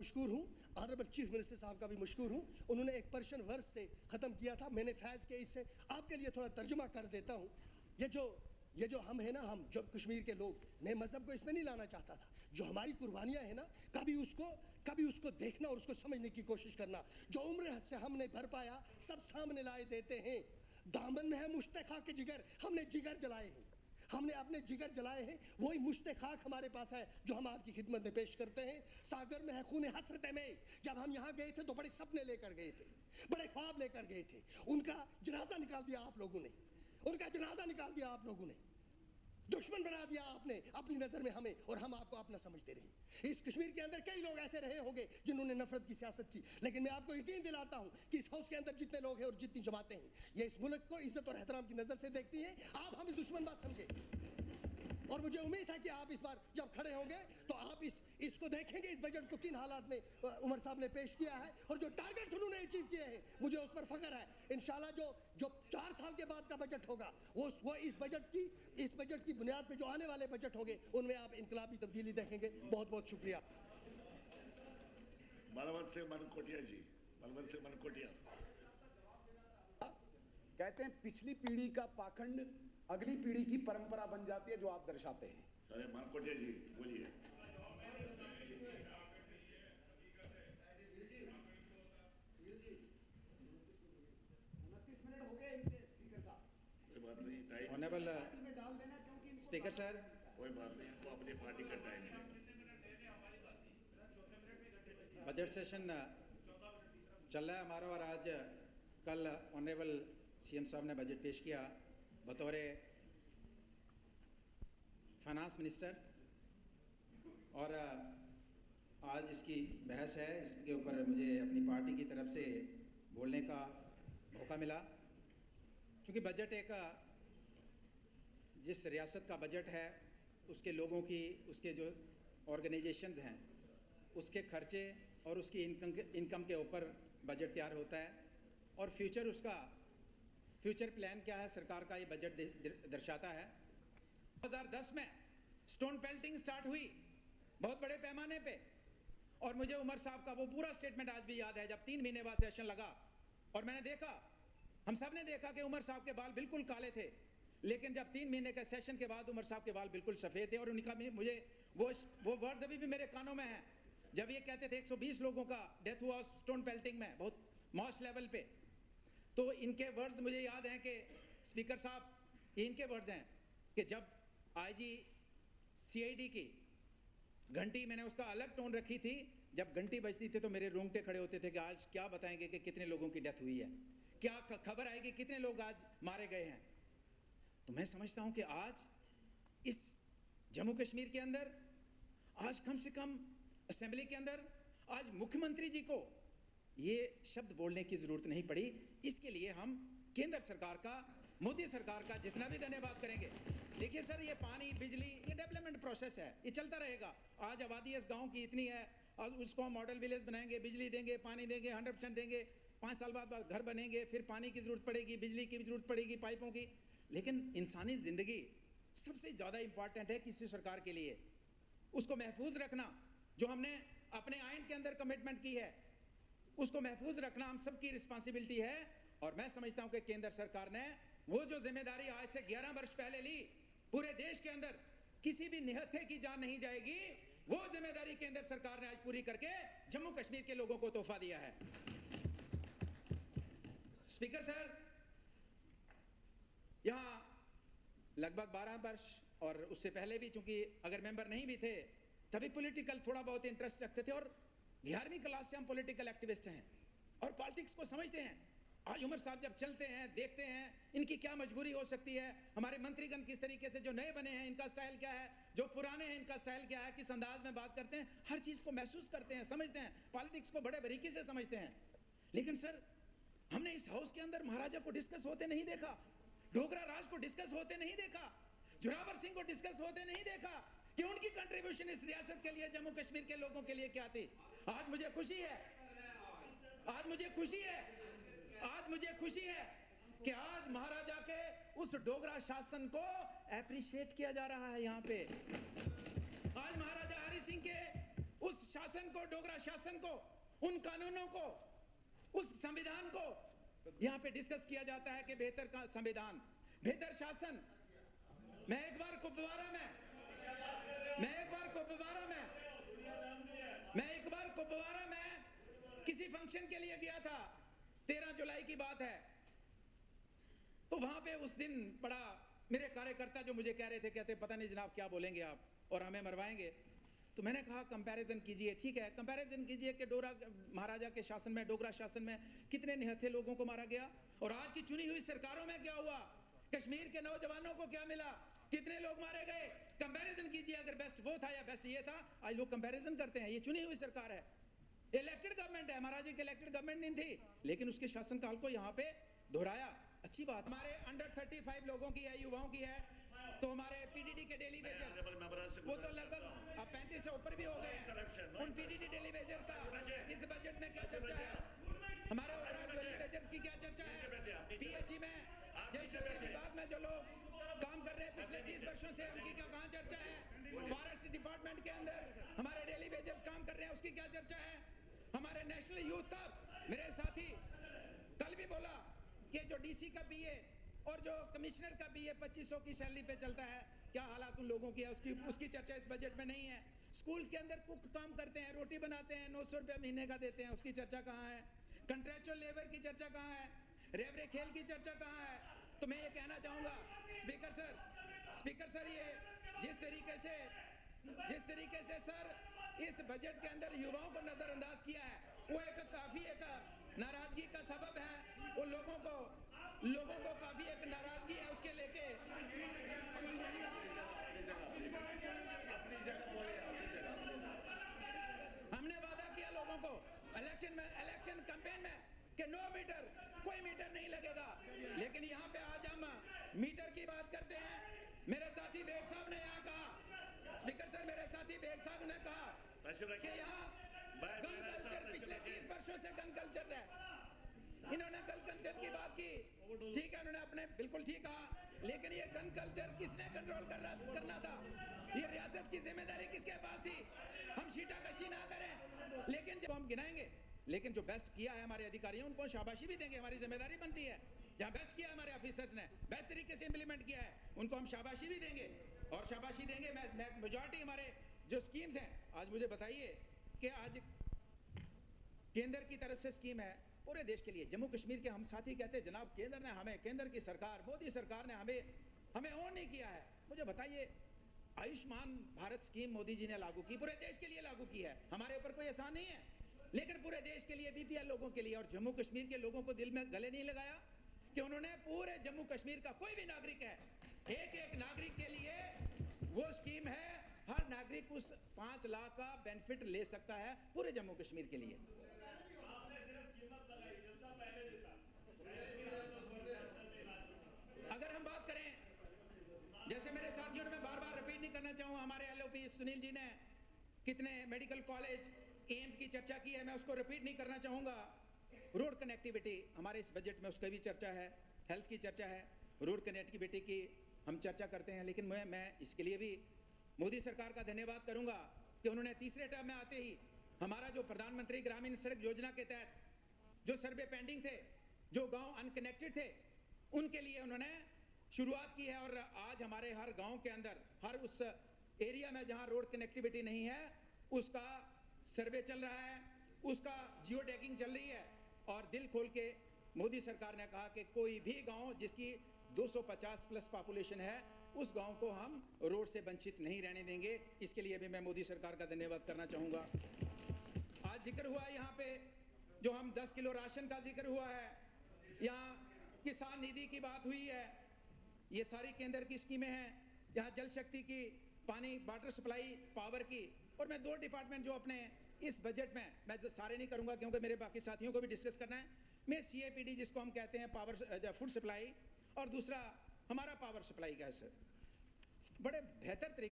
मशकूर हूँ, honourable chief minister साहब का भी मशकूर हूँ। उन्होंने एक पर्शियन वर्स से ख़त्म किया था, मैंने फैज़ के इससे आपके लिए थोड़ा तर्जुमा कर देता हूँ। ये जो हम है ना, हम जो कश्मीर के लोग, मैं मज़हब को इसमें नहीं लाना चाहता था। जो हमारी कुर्बानियाँ हैं ना, कभी उसको देखना और उसको समझने की कोशिश करना। जो उम्र से हमने भर पाया सब सामने लाए देते हैं। दामन में है मुश्ते खाक के जिगर, हमने जिगर जलाए हैं, हमने अपने जिगर जलाए हैं। वही मुश्ते खाक हमारे पास है जो हम आपकी खिदमत में पेश करते हैं। सागर में है खून हसरत में, जब हम यहाँ गए थे तो बड़े सपने लेकर गए थे, बड़े ख्वाब लेकर गए थे। उनका जनाजा निकाल दिया आप लोगों ने, उनका जनाजा निकाल दिया आप लोगों ने, दुश्मन बना दिया आपने अपनी नज़र में हमें, और हम आपको अपना समझते रहे। इस कश्मीर के अंदर कई लोग ऐसे रहे होंगे जिन्होंने नफरत की सियासत की, लेकिन मैं आपको यकीन दिलाता हूं कि इस हाउस के अंदर जितने लोग हैं और जितनी जमातें हैं, ये इस मुल्क को इज्जत और एहतराम की नज़र से देखती हैं। आप हमें दुश्मन बात समझे, और मुझे उम्मीद है कि आप इस बार जब खड़े होंगे तो आप इसको देखेंगे, इस बजट को किन हालात में उमर साहब ने पेश किया है और जो टारगेट्स उन्होंने अचीव किए हैं, मुझे उस पर फख्र है। इंशाल्लाह जो 4 साल के बाद का बजट होगा वो इस बजट की बुनियाद पे जो आने वाले बजट होंगे उनमें आप इनकलाबी तब्दीली देखेंगे। बहुत बहुत शुक्रिया। बलवंत सिंह मनकोटिया जी, बलवंत सिंह मनकोटिया। कहते हैं पिछली पीढ़ी का पाखंड अगली पीढ़ी की परंपरा बन जाती है, जो आप दर्शाते हैं। अरे मनकोटिया जी बोलिए। 29 मिनट हो गए इनके स्पीकर साहब। कोई बात नहीं, टाइम ऑनरेबल में डाल देना, क्योंकि स्पीकर सर, कोई बात नहीं, इनको अपनी पार्टी का टाइम है। बजट सेशन चल रहा है हमारा, और आज कल ऑनरेबल सीएम साहब ने बजट पेश किया बतौर फाइनेंस मिनिस्टर, और आज इसकी बहस है। इसके ऊपर मुझे अपनी पार्टी की तरफ से बोलने का मौका मिला, क्योंकि बजट एक जिस रियासत का बजट है उसके लोगों की, उसके जो ऑर्गेनाइजेशंस हैं उसके खर्चे और उसकी इनकम के ऊपर बजट तैयार होता है, और फ्यूचर प्लान क्या है सरकार का, ये बजट दर्शाता है। 2010 में स्टोन पेल्टिंग स्टार्ट हुई बहुत बड़े पैमाने पे, और मुझे उमर साहब का वो पूरा स्टेटमेंट आज भी याद है, जब 3 महीने बाद सेशन लगा और मैंने देखा, हम सब ने देखा कि उमर साहब के बाल बिल्कुल काले थे, लेकिन जब 3 महीने के सेशन के बाद उमर साहब के बाल बिल्कुल सफ़ेद थे, और उनका मुझे वो वर्ड्स अभी भी मेरे कानों में हैं, जब ये कहते थे 120 लोगों का डेथ हुआ स्टोन पेल्टिंग में, बहुत मॉश लेवल पे। तो इनके वर्ड्स मुझे याद हैं कि स्पीकर साहब, इनके वर्ड्स हैं कि जब आईजी सीआईडी की घंटी, मैंने उसका अलग टोन रखी थी, जब घंटी बजती थी तो मेरे रोंगटे खड़े होते थे कि आज क्या बताएंगे कि कितने लोगों की डेथ हुई है, क्या खबर आएगी कितने लोग आज मारे गए हैं। तो मैं समझता हूं कि आज इस जम्मू कश्मीर के अंदर, आज कम से कम असेंबली के अंदर, आज मुख्यमंत्री जी को ये शब्द बोलने की जरूरत नहीं पड़ी। इसके लिए हम केंद्र सरकार का, मोदी सरकार का जितना भी धन्यवाद करेंगे। देखिए सर, ये पानी, बिजली, ये डेवलपमेंट प्रोसेस है, ये चलता रहेगा। आज आबादी इस गांव की इतनी है, आज उसको हम मॉडल विलेज बनाएंगे, बिजली देंगे, पानी देंगे, 100% देंगे, 5 साल बाद घर बनेंगे, फिर पानी की जरूरत पड़ेगी, बिजली की भी जरूरत पड़ेगी, पाइपों की। लेकिन इंसानी जिंदगी सबसे ज़्यादा इंपॉर्टेंट है किसी सरकार के लिए, उसको महफूज रखना, जो हमने अपने आइन के अंदर कमिटमेंट की है, उसको महफूज रखना हम सबकी रिस्पॉन्सिबिलिटी है। और मैं समझता हूं कि केंद्र सरकार ने वो जो जिम्मेदारी आज से 11 वर्ष पहले ली, पूरे देश के अंदर किसी भी निहत्थे की जान नहीं जाएगी, वो जिम्मेदारी केंद्र सरकार ने आज पूरी करके जम्मू कश्मीर के लोगों को तोहफा दिया है। स्पीकर सर, यहां लगभग 12 वर्ष और उससे पहले भी, चूंकि अगर मेंबर नहीं भी थे तभी पॉलिटिकल थोड़ा बहुत इंटरेस्ट रखते थे, और 11वीं क्लास से हम पॉलिटिकल एक्टिविस्ट हैं और पॉलिटिक्स को समझते हैं। आज उमर साहब जब चलते हैं, देखते हैं इनकी क्या मजबूरी हो सकती है, हमारे मंत्रीगण किस तरीके से, जो नए बने हैं इनका स्टाइल क्या है, जो पुराने हैं इनका स्टाइल क्या है, किस अंदाज में बात करते हैं, हर चीज़ को महसूस करते हैं, समझते हैं, पॉलिटिक्स को बड़े बारीकी से समझते हैं। लेकिन सर, हमने इस हाउस के अंदर महाराजा को डिस्कस होते नहीं देखा, डोगरा राज को डिस्कस होते नहीं देखा, जोरावर सिंह को डिस्कस होते नहीं देखा कि उनकी कंट्रीब्यूशन इस रियासत के लिए, जम्मू कश्मीर के लोगों के लिए क्या थी। आज मुझे खुशी है, आज मुझे खुशी है कि आज महाराजा के उस डोगरा शासन को एप्रिशिएट किया जा रहा है यहाँ पे। आज महाराजा हरि सिंह के उस उस शासन को, डोगरा शासन को, उन कानूनों को, उस संविधान को यहां पे डिस्कस किया जाता है कि बेहतर का संविधान, बेहतर शासन। मैं एक बार कुपवारा में किसी फंक्शन के लिए गया था, 13 जुलाई की बात है। तो वहां पे उस दिन बड़ा मेरे कार्यकर्ता जो मुझे कह रहे थे, कहते पता नहीं जनाब क्या बोलेंगे आप और हमें मरवाएंगे। तो मैंने कहा कंपैरिजन कीजिए, ठीक है कंपैरिजन कीजिए कि डोगरा महाराजा के शासन में, डोगरा शासन में कितने निहत्थे लोगों को मारा गया और आज की चुनी हुई सरकारों में क्या हुआ, कश्मीर के नौजवानों को क्या मिला, कितने लोग मारे गए। कंपैरिजन कीजिए, अगर बेस्ट वो था या बेस्ट ये था। आज लोग कंपैरिजन करते हैं, ये चुनी हुई सरकार है, इलेक्टेड गवर्नमेंट है, महाराजा की इलेक्टेड गवर्नमेंट नहीं थी, लेकिन उसके शासनकाल को यहाँ पे दोहराया। अच्छी बात। हमारे अंडर 35 लोगों की है, युवाओं की है, तो हमारे पीडीडी के डेली वेजर वो तो लगभग अब 35 से ऊपर भी हो गए हैं। उन पीडीडी डेली वेजर का इस बजट में क्या चर्चा है, हमारे ओवरऑल डेली वेजर्स की क्या चर्चा है, पीएचई में जल शक्ति विभाग में जो लोग काम कर रहे हैं पिछले 30 वर्षों से, उनकी क्या कहाँ चर्चा है, फॉरेस्ट डिपार्टमेंट के अंदर हमारे डेली वेजर्स काम कर रहे हैं, उसकी क्या चर्चा है, हमारे नेशनल यूथ कप्स, मेरे साथी कल भी बोला कि जो डीसी का पीए और जो कमिश्नर का पीए 2500 की सैलरी पे चलता है, क्या हालात उन लोगों की है, उसकी चर्चा इस बजट में नहीं है। स्कूल्स के अंदर कुक काम करते हैं, रोटी बनाते हैं, 900 रुपये महीने का देते हैं, उसकी चर्चा कहाँ है, कंट्रेक्चुअल लेबर की चर्चा कहाँ है, रेवरे खेल की चर्चा कहाँ है। तो मैं ये कहना चाहूँगा स्पीकर सर ये जिस तरीके से सर इस बजट के अंदर युवाओं को नजरअंदाज किया है, वो काफी एक नाराजगी का सबब है। वो लोगों को काफी एक नाराजगी है उसके लेके। हमने वादा किया लोगों को इलेक्शन कैंपेन में कि 9 मीटर, कोई मीटर नहीं लगेगा, लेकिन यहाँ पे आज हम मीटर की बात करते हैं। मेरे साथी बेग साहब ने यहाँ कहा, स्पीकर सर मेरे साथी बेग साहब ने कहा कि यहाँ गन कल्चर पिछले 30 वर्षों से गन कल्चर है। इन्होंने गन कल्चर की बात की, ठीक है, उन्होंने अपने बिल्कुल ठीक कहा, लेकिन ये गन कल्चर किसने कंट्रोल करना था, ये रियासत की जिम्मेदारी किसके पास थी। हम शीटाकशी ना करें, लेकिन जब हम गिनाएंगे, लेकिन जो बेस्ट किया है हमारे अधिकारियों उनको शाबाशी भी देंगे, हमारी जिम्मेदारी बनती है। जहाँ बेस्ट किया हमारे ऑफिसर्स ने, बेस्ट तरीके से इंप्लीमेंट किया है, उनको हम शाबाशी भी देंगे और शाबाशी देंगे। मैं मेजॉरिटी हमारे जो स्कीम्स हैं, आज मुझे बताइए कि आज केंद्र की तरफ से स्कीम है पूरे देश के लिए। जम्मू कश्मीर के हम साथी कहते हैं जनाब केंद्र ने हमें, केंद्र की सरकार, मोदी सरकार ने हमें ऑन नहीं किया है। मुझे बताइए, आयुष्मान भारत स्कीम मोदी जी ने लागू की, पूरे देश के लिए लागू की है, हमारे ऊपर कोई एहसान नहीं है, लेकिन पूरे देश के लिए, बीपीएल लोगों के लिए। और जम्मू कश्मीर के लोगों को दिल में गले नहीं लगाया कि उन्होंने पूरे जम्मू कश्मीर का कोई भी नागरिक है, एक नागरिक के लिए वो स्कीम है, हर नागरिक उस 5 लाख का बेनिफिट ले सकता है पूरे जम्मू कश्मीर के लिए। अगर हम बात करें, जैसे मेरे साथियों ने, मैं बार बार रिपीट नहीं करना चाहूँगा, हमारे एलओपी सुनील जी ने कितने मेडिकल कॉलेज, एम्स की चर्चा की है, मैं उसको रिपीट नहीं करना चाहूँगा। रोड कनेक्टिविटी हमारे इस बजट में उसका भी चर्चा है, हेल्थ की चर्चा है, रोड कनेक्टिविटी की हम चर्चा करते हैं। लेकिन मैं इसके लिए भी मोदी सरकार का धन्यवाद करूँगा कि उन्होंने तीसरे टर्म में आते ही हमारा जो प्रधानमंत्री ग्रामीण सड़क योजना के तहत जो सर्वे पेंडिंग थे, जो गाँव अनकनेक्टेड थे, उनके लिए उन्होंने शुरुआत की है। और आज हमारे हर गांव के अंदर, हर उस एरिया में जहां रोड कनेक्टिविटी नहीं है, उसका सर्वे चल रहा है, उसका जियो टैगिंग चल रही है। और दिल खोल के मोदी सरकार ने कहा कि कोई भी गांव जिसकी 250 प्लस पॉपुलेशन है, उस गांव को हम रोड से वंचित नहीं रहने देंगे। इसके लिए भी मैं मोदी सरकार का धन्यवाद करना चाहूँगा। आज जिक्र हुआ यहाँ पे, जो हम 10 किलो राशन का जिक्र हुआ है, यहाँ किसान निधि की बात हुई है, ये सारी केंद्र की स्कीमें हैं। यहाँ जल शक्ति की, पानी, वाटर सप्लाई, पावर की, और मैं 2 डिपार्टमेंट जो अपने इस बजट में, मैं सारे नहीं करूँगा क्योंकि मेरे बाकी साथियों को भी डिस्कस करना है। मैं CAPD जिसको हम कहते हैं पावर, फूड सप्लाई, और दूसरा हमारा पावर सप्लाई का है सर, बड़े बेहतर तरीके